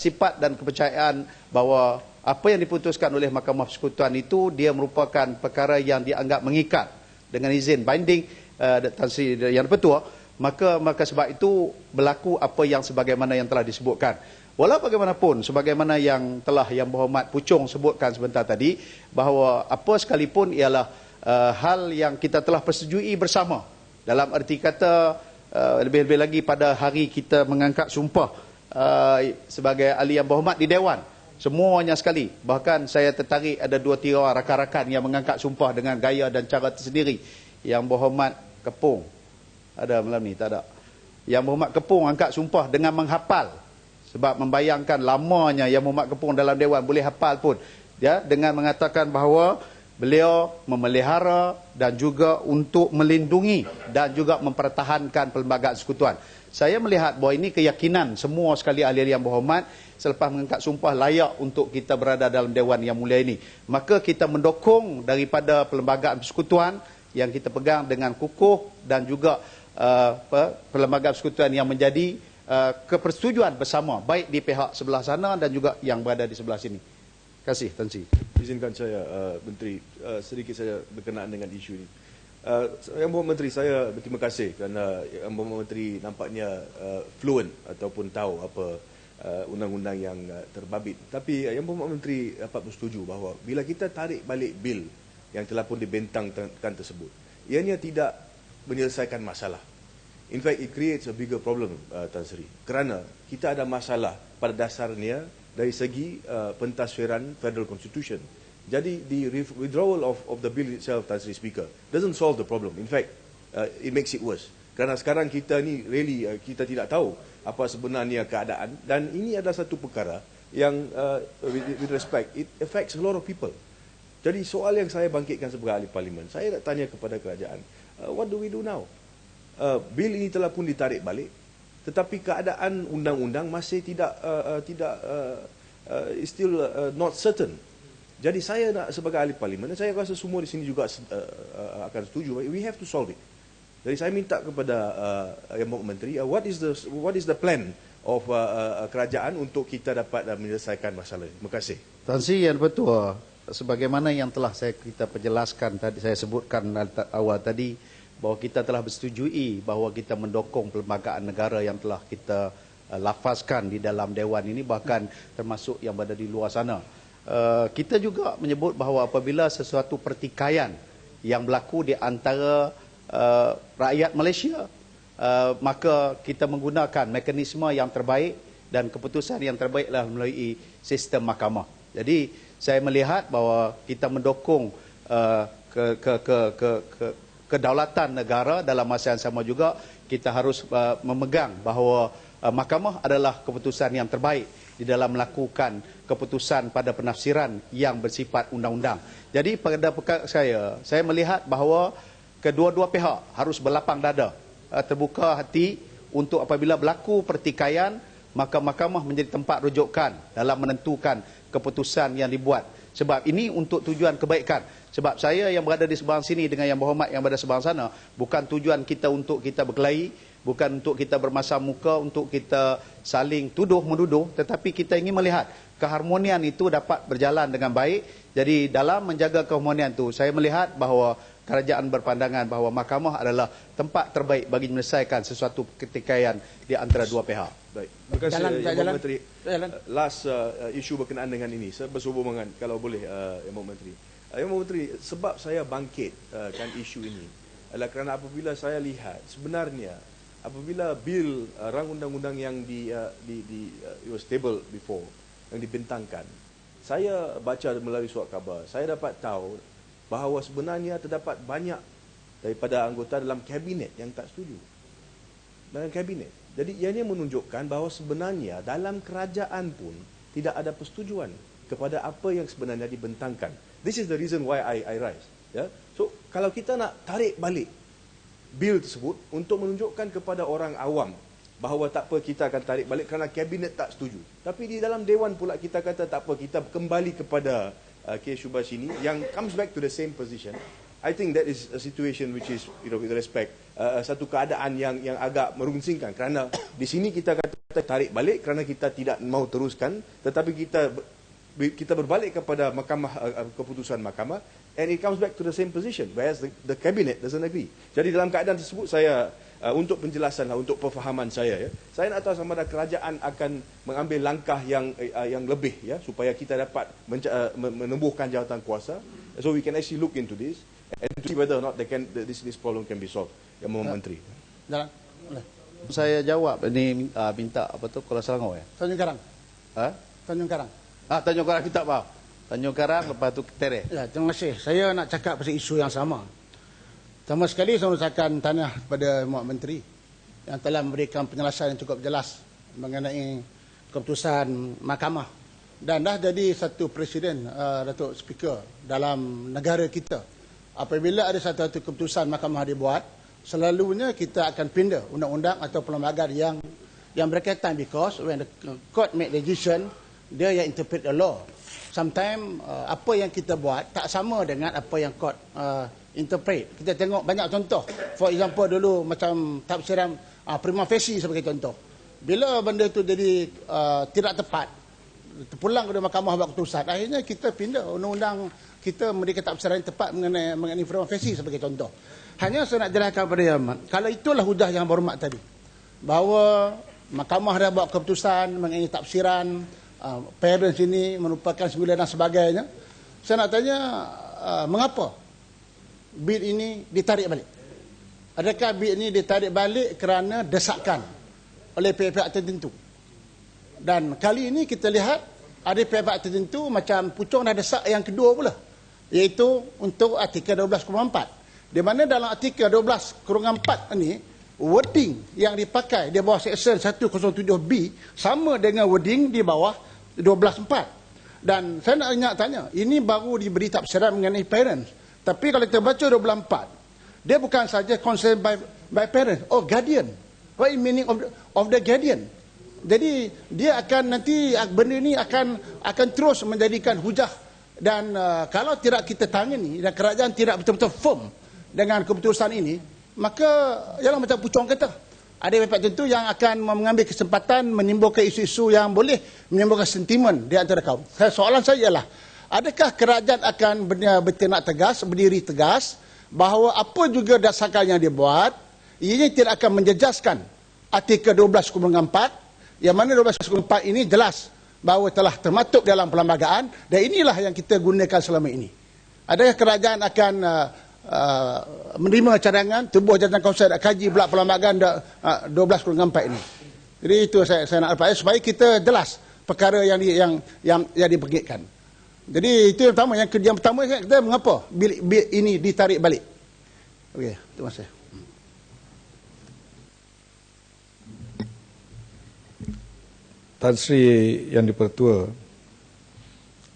sifat dan kepercayaan bahawa apa yang diputuskan oleh Mahkamah Persekutuan itu dia merupakan perkara yang dianggap mengikat dengan izin binding Tan Sri Yang Dipertua, maka sebab itu berlaku apa yang sebagaimana yang telah disebutkan. Walau bagaimanapun, sebagaimana yang telah Yang Berhormat Puchong sebutkan sebentar tadi, bahawa apa sekalipun ialah hal yang kita telah persetujui bersama, dalam arti kata lebih-lebih lagi pada hari kita mengangkat sumpah sebagai ahli Yang Berhormat di Dewan, semuanya sekali. Bahkan saya tertarik ada 2-3 rakan-rakan yang mengangkat sumpah dengan gaya dan cara tersendiri. Yang Berhormat Kepung ada malam ni? Tak ada. Yang Berhormat Kepung angkat sumpah dengan menghafal, sebab membayangkan lamanya Yang Berhormat Kepung dalam Dewan boleh hafal pun, ya, dengan mengatakan bahawa beliau memelihara dan juga untuk melindungi dan juga mempertahankan Perlembagaan Persekutuan. Saya melihat bahawa ini keyakinan semua sekali ahli Yang Berhormat selepas mengangkat sumpah layak untuk kita berada dalam Dewan yang mulia ini. Maka kita mendukung daripada Perlembagaan Persekutuan yang kita pegang dengan kukuh dan juga Perlembagaan Persekutuan yang menjadi kepersetujuan bersama baik di pihak sebelah sana dan juga yang berada di sebelah sini. Terima kasih, Tan Sri. Izinkan saya, Menteri, sedikit saya berkenaan dengan isu ini. Yang Berhormat Menteri, saya berterima kasih kerana Yang Berhormat Menteri nampaknya fluent ataupun tahu apa undang-undang yang terbabit. Tapi Yang Berhormat Menteri dapat bersetuju bahawa bila kita tarik balik bil yang telah pun dibentangkan tersebut, ianya tidak menyelesaikan masalah. In fact, it creates a bigger problem, Tan Sri. Kerana kita ada masalah pada dasarnya dari segi pentasfiran Federal Constitution. Jadi, the withdrawal of the bill itself, Tan Sri Speaker, doesn't solve the problem. In fact, it makes it worse. Kerana sekarang kita ni really kita tidak tahu apa sebenarnya keadaan, dan ini adalah satu perkara yang with respect, it affects a lot of people. Jadi soal yang saya bangkitkan sebagai ahli parlimen, saya nak tanya kepada kerajaan, what do we do now? Bil ini telah pun ditarik balik, tetapi keadaan undang-undang masih still not certain. Jadi saya nak sebagai ahli parlimen, dan saya rasa semua di sini juga akan setuju, we have to solve it. Jadi saya minta kepada Yang Berhormat Menteri, what is the plan of kerajaan untuk kita dapat menyelesaikan masalah ini. Terima kasih. Tan Sri Yang Dipertua, sebagaimana yang telah kita perjelaskan tadi, saya sebutkan awal tadi, bahawa kita telah bersetujui bahawa kita mendukung perlembagaan negara yang telah kita lafazkan di dalam Dewan ini, bahkan termasuk yang berada di luar sana. Kita juga menyebut bahawa apabila sesuatu pertikaian yang berlaku di antara rakyat Malaysia, maka kita menggunakan mekanisme yang terbaik dan keputusan yang terbaik adalah melalui sistem mahkamah. Jadi saya melihat bahawa kita mendukung kedaulatan negara, dalam masa yang sama juga kita harus memegang bahawa mahkamah adalah keputusan yang terbaik di dalam melakukan keputusan pada penafsiran yang bersifat undang-undang. Jadi pada perkara saya melihat bahawa kedua-dua pihak harus berlapang dada, terbuka hati untuk apabila berlaku pertikaian, maka mahkamah menjadi tempat rujukan dalam menentukan keputusan yang dibuat. Sebab ini untuk tujuan kebaikan. Sebab saya yang berada di sebelah sini dengan Yang Berhormat yang berada di sebelah sana, bukan tujuan kita untuk kita berkelahi, bukan untuk kita bermasam muka, untuk kita saling tuduh-menuduh, tetapi kita ingin melihat keharmonian itu dapat berjalan dengan baik. Jadi dalam menjaga keharmonian itu, saya melihat bahawa kerajaan berpandangan bahawa mahkamah adalah tempat terbaik bagi menyelesaikan sesuatu pertikaian di antara dua pihak. Baik. Terima kasih Yang Berhormat Menteri. Last isu berkenaan dengan ini, saya berhubungan kalau boleh Yang Berhormat Menteri. Yang Berhormat Menteri, sebab saya bangkitkan isu ini adalah kerana apabila saya lihat sebenarnya apabila bil rang undang-undang yang it was tabled before, yang dibentangkan, saya baca melalui surat khabar, saya dapat tahu bahawa sebenarnya terdapat banyak daripada anggota dalam kabinet yang tak setuju. Dalam kabinet. Jadi ianya menunjukkan bahawa sebenarnya dalam kerajaan pun tidak ada persetujuan kepada apa yang sebenarnya dibentangkan. This is the reason why I rise. Ya? So kalau kita nak tarik balik bil tersebut untuk menunjukkan kepada orang awam bahawa tak apa, kita akan tarik balik kerana kabinet tak setuju. Tapi di dalam Dewan pula kita kata tak apa, kita kembali kepada kes Subhashini yang comes back to the same position. I think that is a situation which is, with respect, satu keadaan yang agak merunsingkan kerana di sini kita kata tarik balik kerana kita tidak mahu teruskan, tetapi kita berbalik kepada mahkamah, keputusan mahkamah, and it comes back to the same position, whereas the cabinet doesn't agree. Jadi dalam keadaan tersebut saya untuk penjelasan, untuk perfahaman saya, saya nak tahu sama ada kerajaan akan mengambil langkah yang lebih, supaya kita dapat menembuhkan jawatan kuasa, so we can actually look into this and to see whether or not this problem can be solved. Yang Menteri. Jalan. Saya jawab ini minta apa tu Kuala Selangor ya? Tanjung Karang. Tanjung Karang. Tanjung Karang kita maaf. Tanjung Karang lepas tu Tereh. Ya, terima kasih. Saya nak cakap pasal isu yang sama. Pertama sekali saya ucapkan tahniah kepada Muhammad Menteri yang telah memberikan penjelasan yang cukup jelas mengenai keputusan mahkamah dan dah jadi satu presiden Datuk Speaker dalam negara kita. Apabila ada satu keputusan mahkamah dibuat, selalunya kita akan pindah undang-undang atau perlembagaan yang berkaitan, because when the court make decision, dia yang interpret the law. Sometimes apa yang kita buat tak sama dengan apa yang court interpret. Kita tengok banyak contoh. For example dulu macam tafsiran prima facie sebagai contoh. Bila benda itu jadi tidak tepat, terpulang kepada mahkamah buat keputusan, akhirnya kita pindah undang-undang kita memberikan tafsiran yang tepat mengenai prima facie sebagai contoh. Hanya saya nak jelaskan kepada Yang Amat, kalau itulah hujah yang berhormat tadi, bahawa mahkamah dah buat keputusan mengenai tafsiran parents ini merupakan sembilan dan sebagainya, saya nak tanya mengapa bil ini ditarik balik? Adakah bil ini ditarik balik kerana desakan oleh pihak-pihak tertentu? Dan kali ini kita lihat ada pihak-pihak tertentu macam Puchong dah desak yang kedua pula, iaitu untuk artikel 12.4, di mana dalam artikel 12.4 ini wording yang dipakai di bawah seksyen 107B sama dengan wording di bawah 12.4. Dan saya nak tanya, ini baru diberi tafsiran mengenai parents, tapi kalau kita baca 12.4, dia bukan saja concerned by parents or guardian. What is meaning of the guardian? Jadi dia akan nanti benda ini akan terus menjadikan hujah, dan kalau tidak kita tangani dan kerajaan tidak betul-betul firm dengan keputusan ini, maka ialah macam Puchong kata, ada pihak tertentu yang akan mengambil kesempatan menimbulkan isu-isu yang boleh menimbulkan sentimen di antara kaum. Soalan saya ialah, adakah kerajaan akan bertindak tegas, berdiri tegas bahawa apa juga dasarkan yang dibuat, ini tidak akan menjejaskan artikel 12.4, yang mana 12.4 ini jelas bahawa telah termaktub dalam perlembagaan, dan inilah yang kita gunakan selama ini. Adakah kerajaan akan menerima cadangan tubuh jabatan kawasan nak kaji pula perlembagaan 12.4 ini? Jadi itu saya nak dapat supaya kita jelas perkara yang dibangkitkan. Jadi itu yang pertama. Yang pertama kita mengapa bil ini ditarik balik. Okey, terima kasih. Tan Sri Yang Dipertua,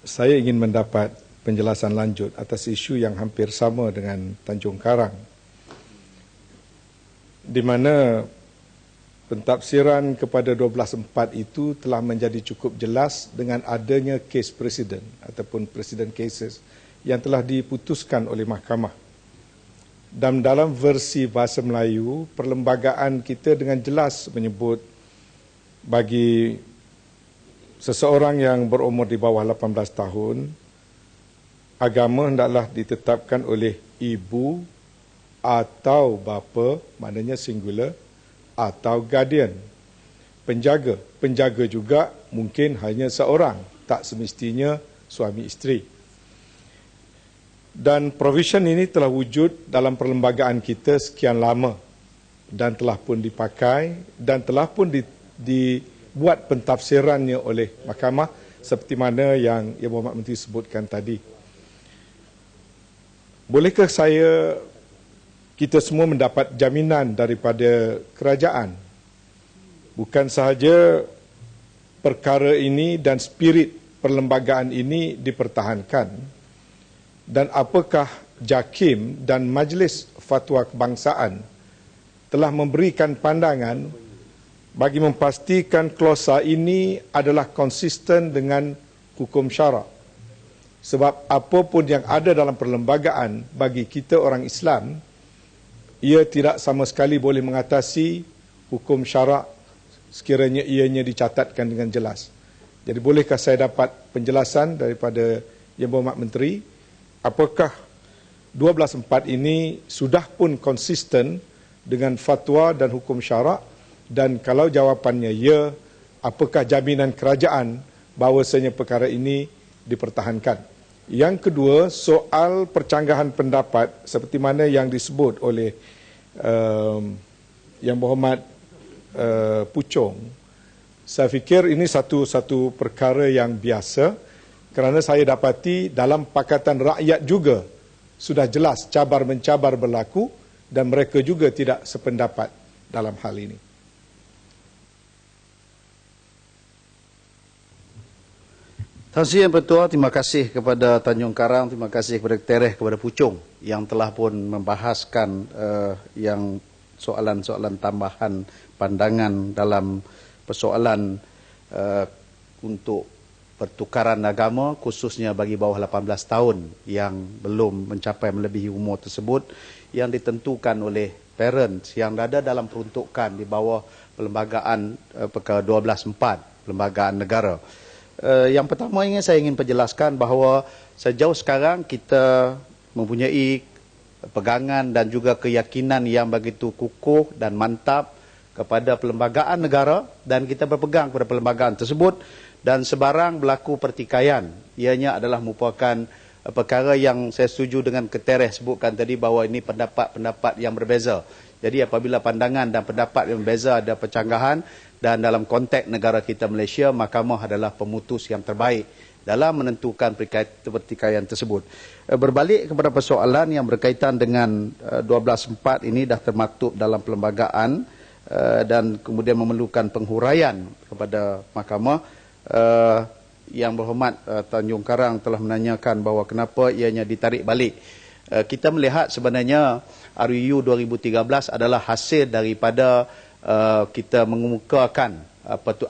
saya ingin mendapat penjelasan lanjut atas isu yang hampir sama dengan Tanjung Karang, di mana pentafsiran kepada 12.4 itu telah menjadi cukup jelas dengan adanya kes presiden ataupun presiden cases yang telah diputuskan oleh mahkamah. Dan dalam versi bahasa Melayu, perlembagaan kita dengan jelas menyebut bagi seseorang yang berumur di bawah 18 tahun, agama hendaklah ditetapkan oleh ibu atau bapa, maknanya singular, atau guardian. Penjaga juga mungkin hanya seorang, tak semestinya suami isteri. Dan provision ini telah wujud dalam perlembagaan kita sekian lama dan telah pun dipakai dan telah pun dibuat pentafsirannya oleh mahkamah seperti mana yang Yang Berhormat Menteri sebutkan tadi. Bolehkah kita semua mendapat jaminan daripada kerajaan, bukan sahaja perkara ini dan spirit perlembagaan ini dipertahankan, dan apakah JAKIM dan Majlis Fatwa Kebangsaan telah memberikan pandangan bagi memastikan klausa ini adalah konsisten dengan hukum syarak? Sebab apapun yang ada dalam perlembagaan bagi kita orang Islam, ia tidak sama sekali boleh mengatasi hukum syarak sekiranya ianya dicatatkan dengan jelas. Jadi bolehkah saya dapat penjelasan daripada Yang Berhormat Menteri, apakah 12.4 ini sudah pun konsisten dengan fatwa dan hukum syarak, dan kalau jawapannya ya, apakah jaminan kerajaan bahawasanya perkara ini dipertahankan? Yang kedua, soal percanggahan pendapat seperti mana yang disebut oleh Yang Berhormat Puchong, saya fikir ini satu perkara yang biasa, kerana saya dapati dalam Pakatan Rakyat juga sudah jelas cabar-mencabar berlaku dan mereka juga tidak sependapat dalam hal ini. Tan Sri Yang Bertuah, terima kasih kepada Tanjung Karang, terima kasih kepada Tereh, kepada Puchong yang telah pun membahaskan yang soalan-soalan tambahan pandangan dalam persoalan untuk pertukaran agama, khususnya bagi bawah 18 tahun yang belum mencapai melebihi umur tersebut, yang ditentukan oleh parents yang ada dalam peruntukan di bawah perlembagaan perkara 12.4, perlembagaan negara. Yang pertama saya ingin penjelaskan bahawa sejauh sekarang kita mempunyai pegangan dan juga keyakinan yang begitu kukuh dan mantap kepada perlembagaan negara, dan kita berpegang kepada perlembagaan tersebut, dan sebarang berlaku pertikaian ianya adalah merupakan perkara yang saya setuju dengan Ketereh sebutkan tadi bahawa ini pendapat-pendapat yang berbeza. Jadi apabila pandangan dan pendapat yang berbeza ada percanggahan, dan dalam konteks negara kita Malaysia, mahkamah adalah pemutus yang terbaik dalam menentukan pertikaian tersebut. Berbalik kepada persoalan yang berkaitan dengan 12.4 ini dah termaktub dalam perlembagaan dan kemudian memerlukan penghuraian kepada mahkamah. Yang Berhormat Tanjung Karang telah menanyakan bahawa kenapa ianya ditarik balik. Kita melihat sebenarnya RUU 2013 adalah hasil daripada kita mengemukakan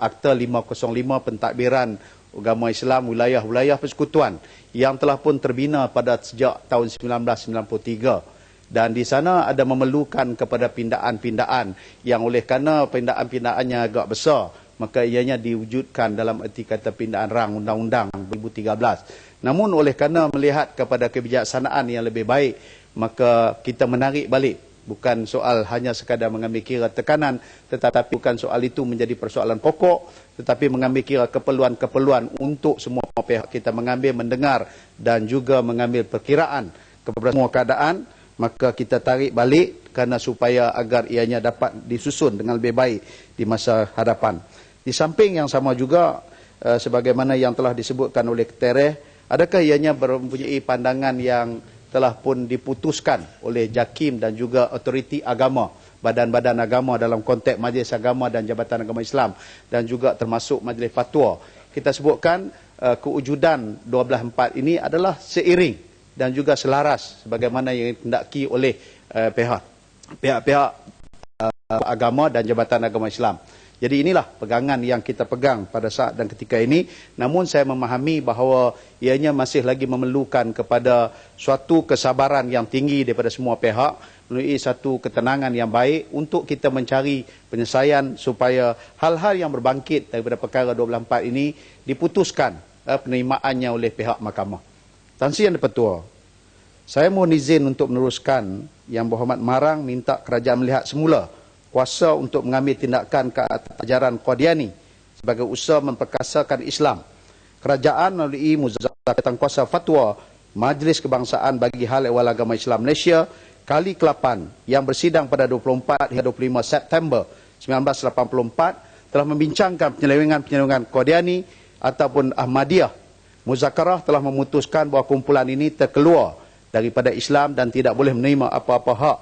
Akta 505 pentadbiran agama Islam wilayah-wilayah persekutuan yang telah pun terbina pada sejak tahun 1993, dan di sana ada memerlukan kepada pindaan-pindaan yang oleh kerana pindaan-pindaannya agak besar, maka ianya diwujudkan dalam erti kata pindaan rang Undang-Undang 2013. Namun oleh kerana melihat kepada kebijaksanaan yang lebih baik, maka kita menarik balik. Bukan soal hanya sekadar mengambil kira tekanan, tetapi bukan soal itu menjadi persoalan pokok, tetapi mengambil kira keperluan-keperluan untuk semua pihak kita mengambil, mendengar dan juga mengambil perkiraan kepada semua keadaan, maka kita tarik balik kerana supaya agar ianya dapat disusun dengan lebih baik di masa hadapan. Di samping yang sama juga, sebagaimana yang telah disebutkan oleh Tereh, adakah ianya mempunyai pandangan yang telah pun diputuskan oleh JAKIM dan juga otoriti agama, badan-badan agama dalam konteks Majlis Agama dan Jabatan Agama Islam, dan juga termasuk Majlis Fatwa. Kita sebutkan kewujudan 12.4 ini adalah seiring dan juga selaras sebagaimana yang ditindaki oleh pihak-pihak agama dan Jabatan Agama Islam. Jadi inilah pegangan yang kita pegang pada saat dan ketika ini. Namun saya memahami bahawa ianya masih lagi memerlukan kepada suatu kesabaran yang tinggi daripada semua pihak, melalui satu ketenangan yang baik untuk kita mencari penyelesaian supaya hal-hal yang berbangkit daripada perkara 12.4 ini diputuskan penerimaannya oleh pihak mahkamah. Tan Sri Yang Bertuah, saya mohon izin untuk meneruskan. Yang Berhormat Marang minta kerajaan melihat semula kuasa untuk mengambil tindakan ke atas ajaran Qadiani sebagai usaha memperkasakan Islam. Kerajaan melalui Muzakaratan Kuasa Fatwa Majlis Kebangsaan bagi Hal Ehwal Agama Islam Malaysia kali ke-8 yang bersidang pada 24 hingga 25 September 1984 telah membincangkan penyelewengan-penyelewengan Qadiani ataupun Ahmadiyah. Muzakarah telah memutuskan bahawa kumpulan ini terkeluar daripada Islam dan tidak boleh menerima apa-apa hak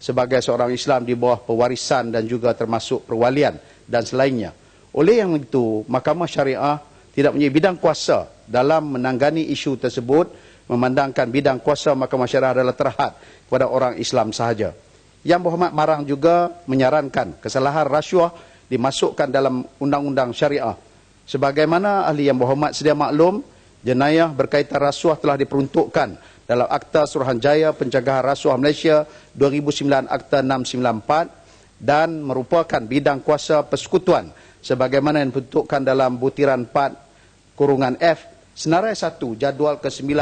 sebagai seorang Islam di bawah pewarisan dan juga termasuk perwalian dan selainnya. Oleh yang itu, Mahkamah Syariah tidak punya bidang kuasa dalam menangani isu tersebut, memandangkan bidang kuasa Mahkamah Syariah adalah terhad kepada orang Islam sahaja. Yang Berhormat Marang juga menyarankan kesalahan rasuah dimasukkan dalam undang-undang syariah. Sebagaimana ahli Yang Berhormat sedia maklum, jenayah berkaitan rasuah telah diperuntukkan dalam Akta Suruhanjaya Pencegahan Rasuah Malaysia 2009 Akta 694, dan merupakan bidang kuasa persekutuan sebagaimana yang dibentukkan dalam butiran 4(F) senarai 1 jadual ke-9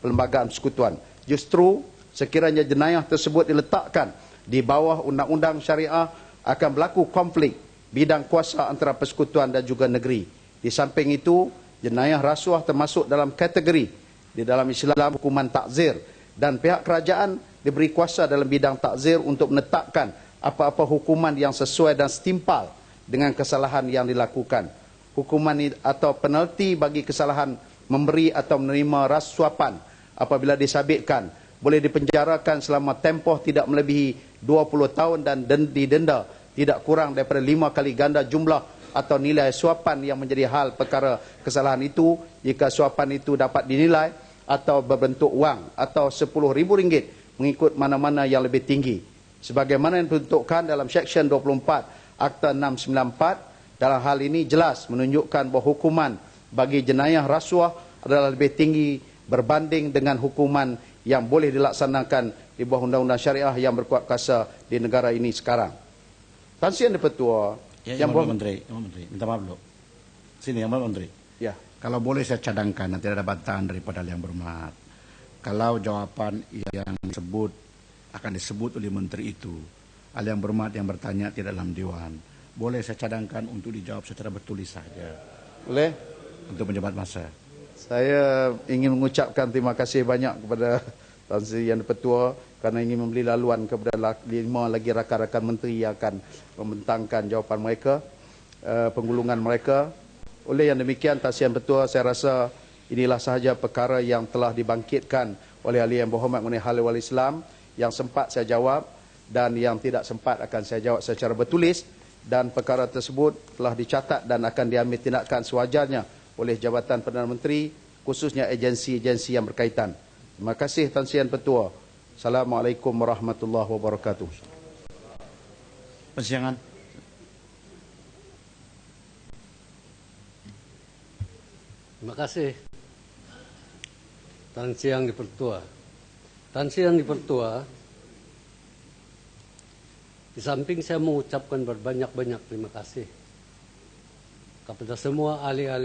Perlembagaan Persekutuan. Justru sekiranya jenayah tersebut diletakkan di bawah undang-undang syariah akan berlaku konflik bidang kuasa antara persekutuan dan juga negeri. Di samping itu, jenayah rasuah termasuk dalam kategori di dalam Islam hukuman takzir dan pihak kerajaan diberi kuasa dalam bidang takzir untuk menetapkan apa-apa hukuman yang sesuai dan setimpal dengan kesalahan yang dilakukan. Hukuman atau penalti bagi kesalahan memberi atau menerima rasuapan apabila disabitkan boleh dipenjarakan selama tempoh tidak melebihi 20 tahun dan didenda tidak kurang daripada 5 kali ganda jumlah atau nilai suapan yang menjadi hal perkara kesalahan itu jika suapan itu dapat dinilai atau berbentuk wang atau RM10,000 mengikut mana-mana yang lebih tinggi. Sebagaimana yang ditentukan dalam Seksyen 24 Akta 694, dalam hal ini jelas menunjukkan bahawa hukuman bagi jenayah rasuah adalah lebih tinggi berbanding dengan hukuman yang boleh dilaksanakan di bawah undang-undang syariah yang berkuat kuasa di negara ini sekarang. Tan Sri Yang Di-Pertua, Yang Menteri, minta maaf dulu. Sini Yang Menteri. Ya. Kalau boleh saya cadangkan, nanti ada bantahan daripada Yang Berhormat. Kalau jawapan yang akan disebut oleh Menteri itu, Yang Berhormat yang bertanya tidak dalam Dewan, boleh saya cadangkan untuk dijawab secara bertulis saja. Boleh? Untuk menjabat masa. Saya ingin mengucapkan terima kasih banyak kepada Tan Sri Yang Di-Pertua kerana ingin memberi laluan kepada 5 lagi rakan-rakan menteri yang akan membentangkan jawapan mereka, penggulungan mereka. Oleh yang demikian, Tan Sri Yang Di-Pertua, saya rasa inilah sahaja perkara yang telah dibangkitkan oleh ahli yang berhormat mengenai hal ehwal Islam yang sempat saya jawab dan yang tidak sempat akan saya jawab secara bertulis, dan perkara tersebut telah dicatat dan akan diambil tindakan sewajarnya oleh Jabatan Perdana Menteri, khususnya agensi-agensi yang berkaitan. Terima kasih Tan Sri Yang Di-Pertua. Assalamualaikum warahmatullahi wabarakatuh. Persidangan. Terima kasih Tan Sri Yang Di-Pertua. Tan Sri Yang Di-Pertua, di samping saya mengucapkan berbanyak-banyak terima kasih kepada semua ahli-ahli